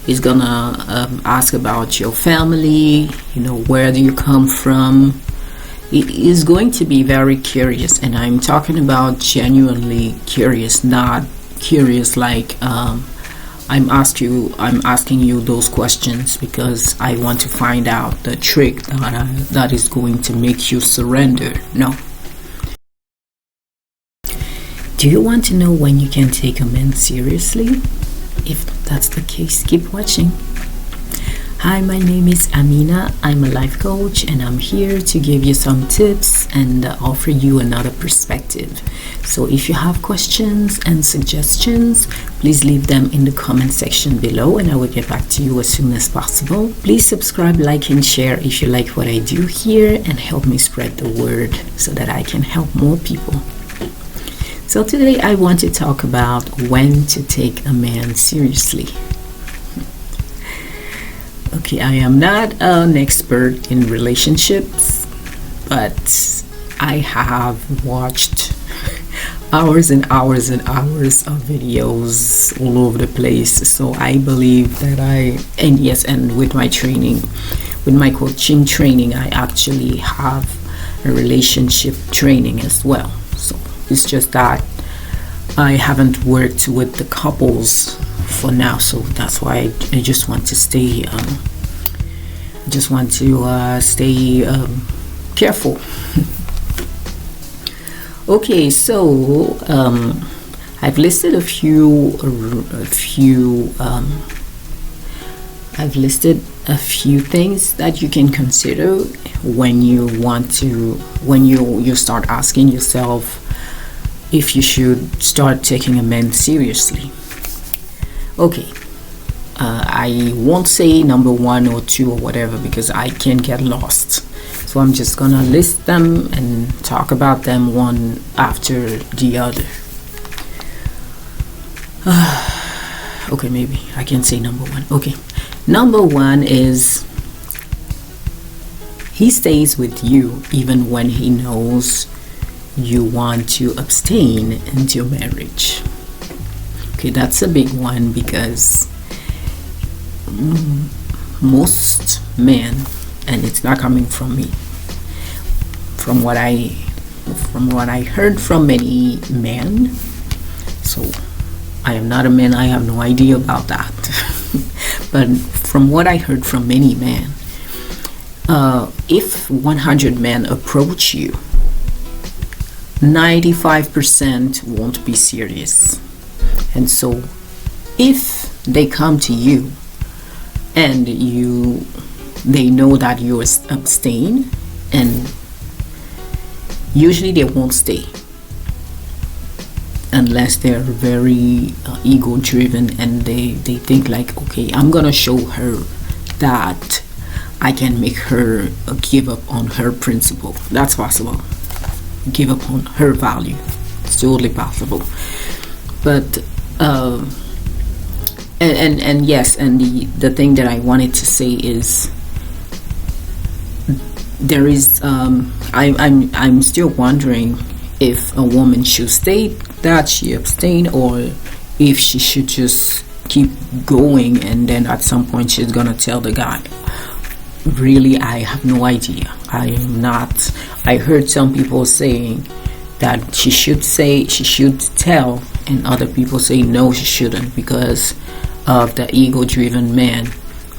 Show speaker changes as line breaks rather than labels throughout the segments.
He's gonna ask about your family, where do you come from. He is going to be very curious, and I'm talking about genuinely curious, not curious like I'm asking you those questions because I want to find out the trick that is going to make you surrender. No. Do you want to know when you can take a man seriously? If that's the case, keep watching. Hi, my name is Amina. I'm a life coach, and I'm here to give you some tips and offer you another perspective. So if you have questions and suggestions, please leave them in the comment section below, and I will get back to you as soon as possible. Please subscribe, like, and share if you like what I do here, and help me spread the word so that I can help more people. So today I want to talk about when to take a man seriously. Okay, I am not an expert in relationships, but I have watched hours and hours and hours of videos all over the place. So I believe that and with my training, with my coaching training, I actually have a relationship training as well. So it's just that I haven't worked with the couples for now, so that's why I just want to stay careful. Okay, so I've listed a few things that you can consider when you start asking yourself if you should start taking a man seriously. Okay, I won't say number 1 or 2 or whatever because I can get lost. So I'm just gonna list them and talk about them one after the other. Okay, maybe I can say number 1. Okay, number 1 is he stays with you even when he knows you want to abstain into marriage. Okay, that's a big one because most men, and it's not coming from me, from what I heard from many men, so I am not a man, I have no idea about that. But from what I heard from many men, if 100 men approach you, 95% won't be serious. And so if they come to you and they know that you abstain, and usually they won't stay unless they're very ego driven and they think like, okay, I'm gonna show her that I can make her give up on her principle. That's possible. Give up on her value. It's totally possible. But and yes, and the thing that I wanted to say is there is I'm still wondering if a woman should state that she abstained or if she should just keep going and then at some point she's gonna tell the guy. Really, I have no idea. I heard some people saying that she should tell, and other people say no, she shouldn't, because of the ego-driven man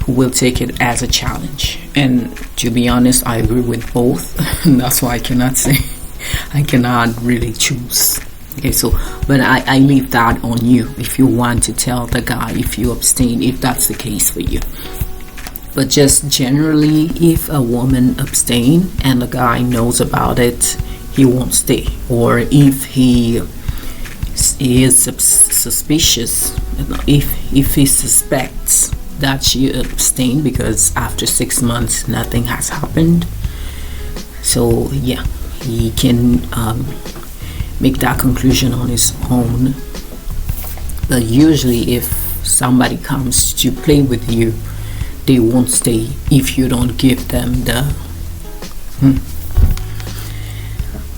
who will take it as a challenge. And to be honest, I agree with both. That's why I cannot really choose. Okay, so but I leave that on you if you want to tell the guy if you abstain, if that's the case for you. But just generally, if a woman abstain and the guy knows about it, he won't stay. Or if he is suspicious, if he suspects that she abstained because after 6 months nothing has happened, so yeah, he can make that conclusion on his own. But usually if somebody comes to play with you, they won't stay if you don't give them the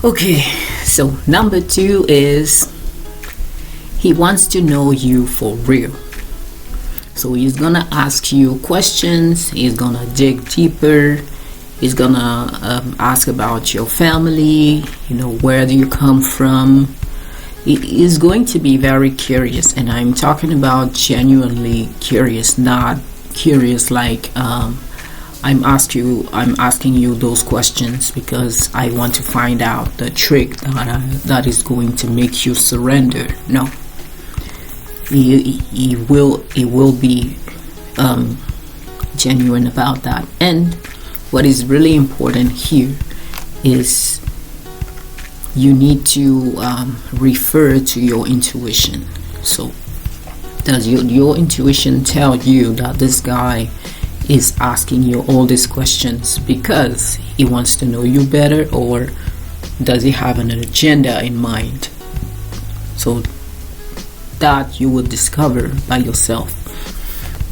Okay, so number 2 is he wants to know you for real. So he's gonna ask you questions, he's gonna dig deeper, he's gonna ask about your family, where do you come from. He is going to be very curious, and I'm talking about genuinely curious, not curious like I'm asking you those questions because I want to find out the trick that is going to make you surrender. No, he will be genuine about that. And what is really important here is you need to refer to your intuition. So does your intuition tell you that this guy is asking you all these questions because he wants to know you better, or does he have an agenda in mind? So that you will discover by yourself,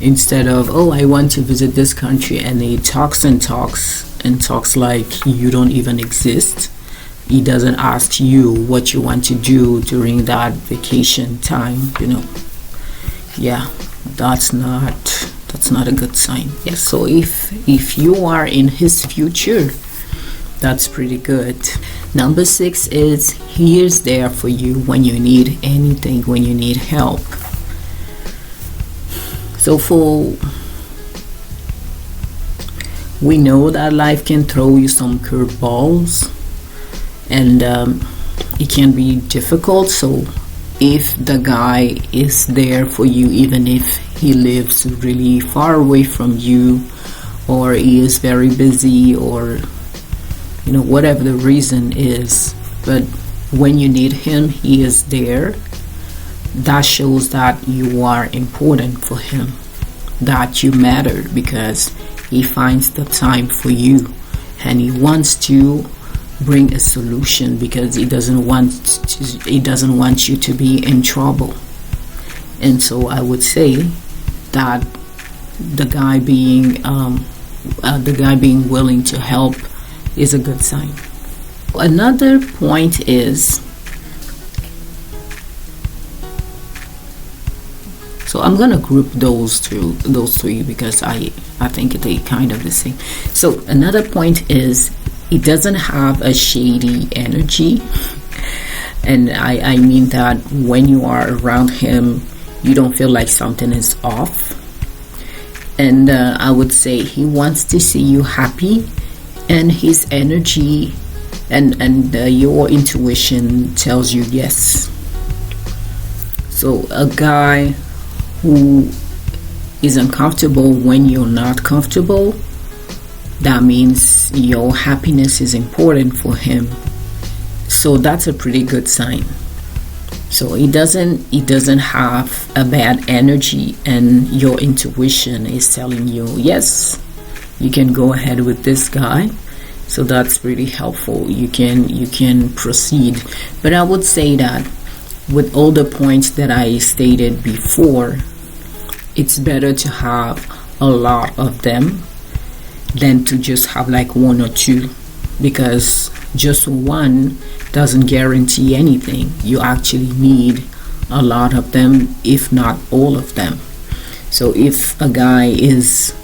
instead of, oh, I want to visit this country, and he talks like you don't even exist. He doesn't ask you what you want to do during that vacation time. Yeah, that's not a good sign. Yes, so if you are in his future, that's pretty good. Number 6 is he is there for you when you need anything, when you need help. So we know that life can throw you some curveballs, and it can be difficult. So if the guy is there for you, even if he lives really far away from you, or he is very busy, or whatever the reason is, but when you need him, he is there. That shows that you are important for him, that you matter, because he finds the time for you, and he wants to bring a solution because he doesn't want you to be in trouble. And so I would say that the guy being willing to help is a good sign. Another point is, so I'm gonna group those three because I think they kind of the same. So another point is, he doesn't have a shady energy, and I mean that when you are around him, you don't feel like something is off. And I would say he wants to see you happy, and his energy and your intuition tells you yes. So a guy who is uncomfortable when you're not comfortable, that means your happiness is important for him. So that's a pretty good sign. So he doesn't have a bad energy, and your intuition is telling you yes, you can go ahead with this guy. So that's really helpful. You can proceed. But I would say that with all the points that I stated before, it's better to have a lot of them than to just have like one or two, because just one doesn't guarantee anything. You actually need a lot of them, if not all of them. So if a guy is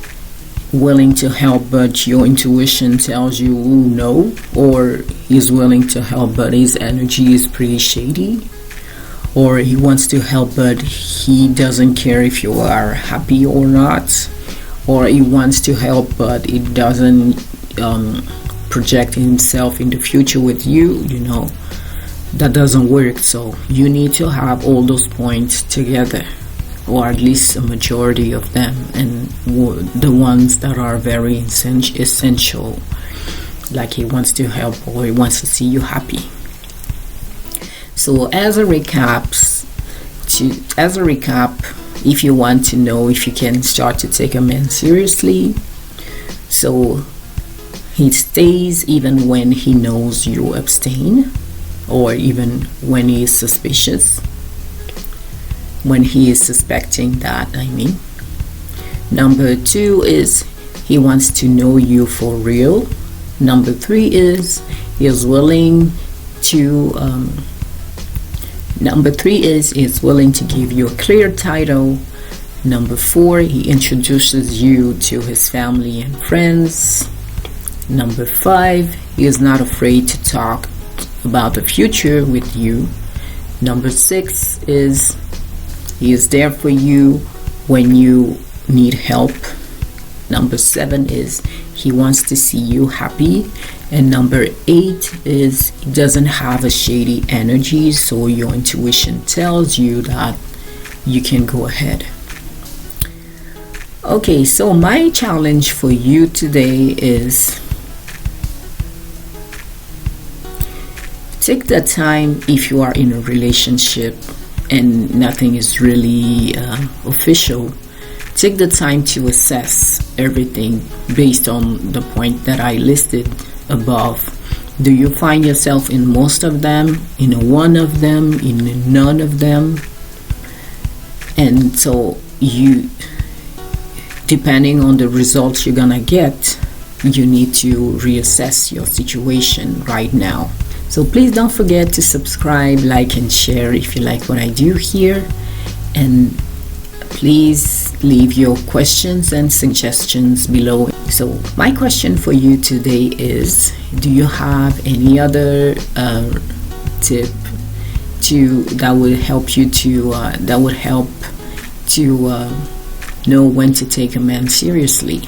willing to help but your intuition tells you no, or he's willing to help but his energy is pretty shady, or he wants to help but he doesn't care if you are happy or not, or he wants to help but he doesn't project himself in the future with you, that doesn't work. So you need to have all those points together, or at least a majority of them, and the ones that are very essential, like he wants to help or he wants to see you happy. So as a recap, if you want to know if you can start to take a man seriously, so he stays even when he knows you abstain, or even when he is suspicious, when he is suspecting that, I mean. Number 2 is he wants to know you for real. Number 3 is he is willing to Number 3 is willing to give you a clear title Number 4, he introduces you to his family and friends. Number 5, he is not afraid to talk about the future with you. Number 6 is he is there for you when you need help. Number 7 is he wants to see you happy. And number 8 is he doesn't have a shady energy, so your intuition tells you that you can go ahead. Okay, so my challenge for you today is take the time, if you are in a relationship and nothing is really official, take the time to assess everything based on the point that I listed above. Do you find yourself in most of them, in one of them, in none of them? And so you, depending on the results you're gonna get, you need to reassess your situation right now. So please don't forget to subscribe, like, and share if you like what I do here. And please leave your questions and suggestions below. So my question for you today is, do you have any other tip that would help you to know when to take a man seriously?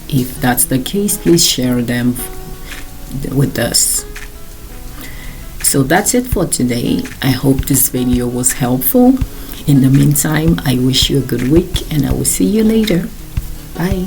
If that's the case, please share them with us. So that's it for today. I hope this video was helpful. In the meantime, I wish you a good week and I will see you later. Bye.